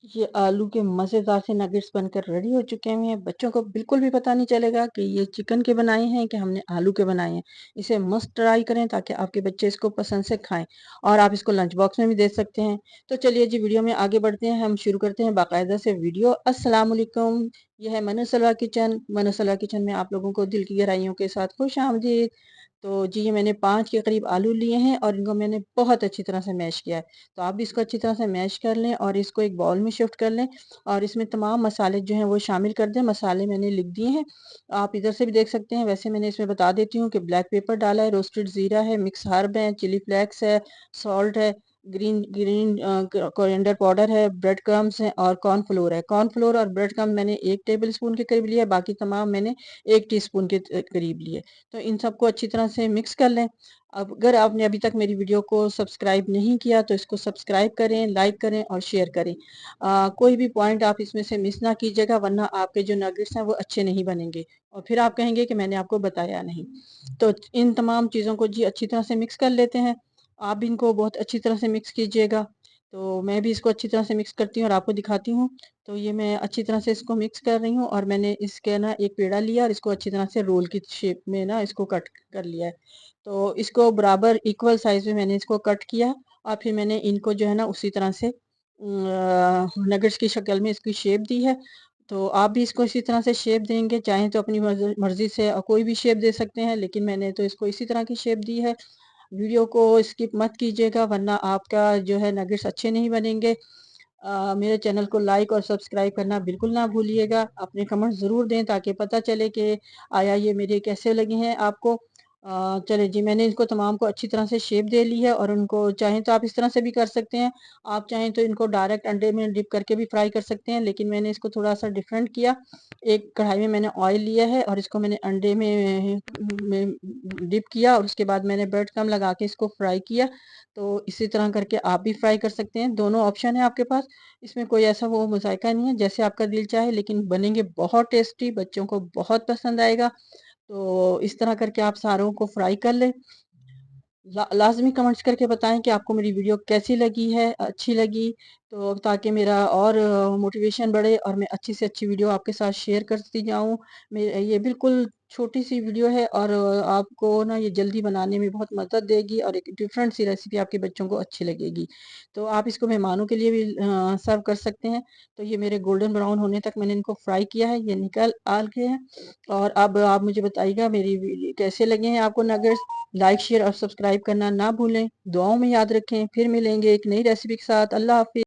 ये आलू के मज़ेदार से नगेट्स बनकर रेडी हो चुके हैं। बच्चों को बिल्कुल भी पता नहीं चलेगा कि ये चिकन के बनाए हैं कि हमने आलू के बनाए हैं। इसे मस्ट ट्राई करें ताकि आपके बच्चे इसको पसंद से खाएं, और आप इसको लंच बॉक्स में भी दे सकते हैं। तो चलिए जी, वीडियो में आगे बढ़ते हैं। हम शुरू करते हैं बाकायदा से वीडियो। अस्सलाम वालेकुम। यह है मनु सलवा किचन। मनु सलवा किचन में आप लोगों को दिल की गहराइयों के साथ खुश आमदीद। तो जी, ये मैंने 5 के करीब आलू लिए हैं और इनको मैंने बहुत अच्छी तरह से मैश किया है। तो आप भी इसको अच्छी तरह से मैश कर लें और इसको एक बाउल में शिफ्ट कर लें, और इसमें तमाम मसाले जो हैं वो शामिल कर दें। मसाले मैंने लिख दिए हैं, आप इधर से भी देख सकते हैं। वैसे मैंने इसमें बता देती हूँ कि ब्लैक पेपर डाला है, रोस्टेड ज़ीरा है, मिक्स हर्ब है, चिली फ्लेक्स है, सॉल्ट है, ग्रीन ग्रीन कोरिएंडर पाउडर है, ब्रेड क्रम्स हैं और कॉर्नफ्लोर है। कॉर्नफ्लोर और ब्रेड क्रम्ब मैंने 1 टेबल स्पून के करीब लिया है, बाकी तमाम मैंने 1 टीस्पून के करीब लिए। तो इन सबको अच्छी तरह से मिक्स कर लें। अब अगर आपने अभी तक मेरी वीडियो को सब्सक्राइब नहीं किया तो इसको सब्सक्राइब करें, लाइक करें और शेयर करें। कोई भी पॉइंट आप इसमें से मिस ना कीजिएगा, वरना आपके जो नगेट्स हैं वो अच्छे नहीं बनेंगे और फिर आप कहेंगे कि मैंने आपको बताया नहीं। तो इन तमाम चीज़ों को जी अच्छी तरह से मिक्स कर लेते हैं। आप भी इनको बहुत अच्छी तरह से मिक्स कीजिएगा। तो मैं भी इसको अच्छी तरह से मिक्स करती हूँ और आपको दिखाती हूँ। तो ये मैं अच्छी तरह से इसको मिक्स कर रही हूँ, और मैंने इसके ना एक पेड़ा लिया और इसको अच्छी तरह से रोल की शेप में ना इसको कट कर लिया है। तो इसको बराबर इक्वल साइज में मैंने इसको कट किया, और फिर मैंने इनको जो है ना उसी तरह से नगेट्स की शक्ल में इसकी शेप दी है। तो आप भी इसको इसी तरह से शेप देंगे, चाहें तो अपनी मर्जी से कोई भी शेप दे सकते हैं, लेकिन मैंने तो इसको इसी तरह की शेप दी है। वीडियो को स्किप मत कीजिएगा, वरना आपका जो है नगेट्स अच्छे नहीं बनेंगे। मेरे चैनल को लाइक और सब्सक्राइब करना बिल्कुल ना भूलिएगा। अपने कमेंट ज़रूर दें ताकि पता चले कि आया ये मेरे कैसे लगे हैं आपको। चलिए जी, मैंने इनको तमाम को अच्छी तरह से शेप दे ली है, और उनको चाहें तो आप इस तरह से भी कर सकते हैं। आप चाहें तो इनको डायरेक्ट अंडे में डिप करके भी फ्राई कर सकते हैं, लेकिन मैंने इसको थोड़ा सा डिफरेंट किया। एक कढ़ाई में मैंने ऑयल लिया है और इसको मैंने अंडे में डिप किया, और उसके बाद मैंने ब्रेड क्रम्ब लगा के इसको फ्राई किया। तो इसी तरह करके आप भी फ्राई कर सकते हैं। दोनों ऑप्शन है आपके पास, इसमें कोई ऐसा वो मुज़ायका नहीं है, जैसे आपका दिल चाहे, लेकिन बनेंगे बहुत टेस्टी, बच्चों को बहुत पसंद आएगा। तो इस तरह करके आप सारों को फ्राई कर लें। लाज़मी कमेंट्स करके बताएं कि आपको मेरी वीडियो कैसी लगी है, अच्छी लगी, तो ताकि मेरा और मोटिवेशन बढ़े और मैं अच्छी से अच्छी वीडियो आपके साथ शेयर करती जाऊं। ये बिल्कुल छोटी सी वीडियो है, और आपको ना ये जल्दी बनाने में बहुत मदद देगी, और एक डिफरेंट सी रेसिपी आपके बच्चों को अच्छी लगेगी। तो आप इसको मेहमानों के लिए भी सर्व कर सकते हैं। तो ये मेरे गोल्डन ब्राउन होने तक मैंने इनको फ्राई किया है, ये निकल आ गए हैं। और अब आप मुझे बताइएगा मेरी वीडियो कैसे लगे हैं आपको नगेट्स। लाइक शेयर और सब्सक्राइब करना ना भूलें। दुआओं में याद रखें। फिर मिलेंगे एक नई रेसिपी के साथ। अल्लाह हाफिज।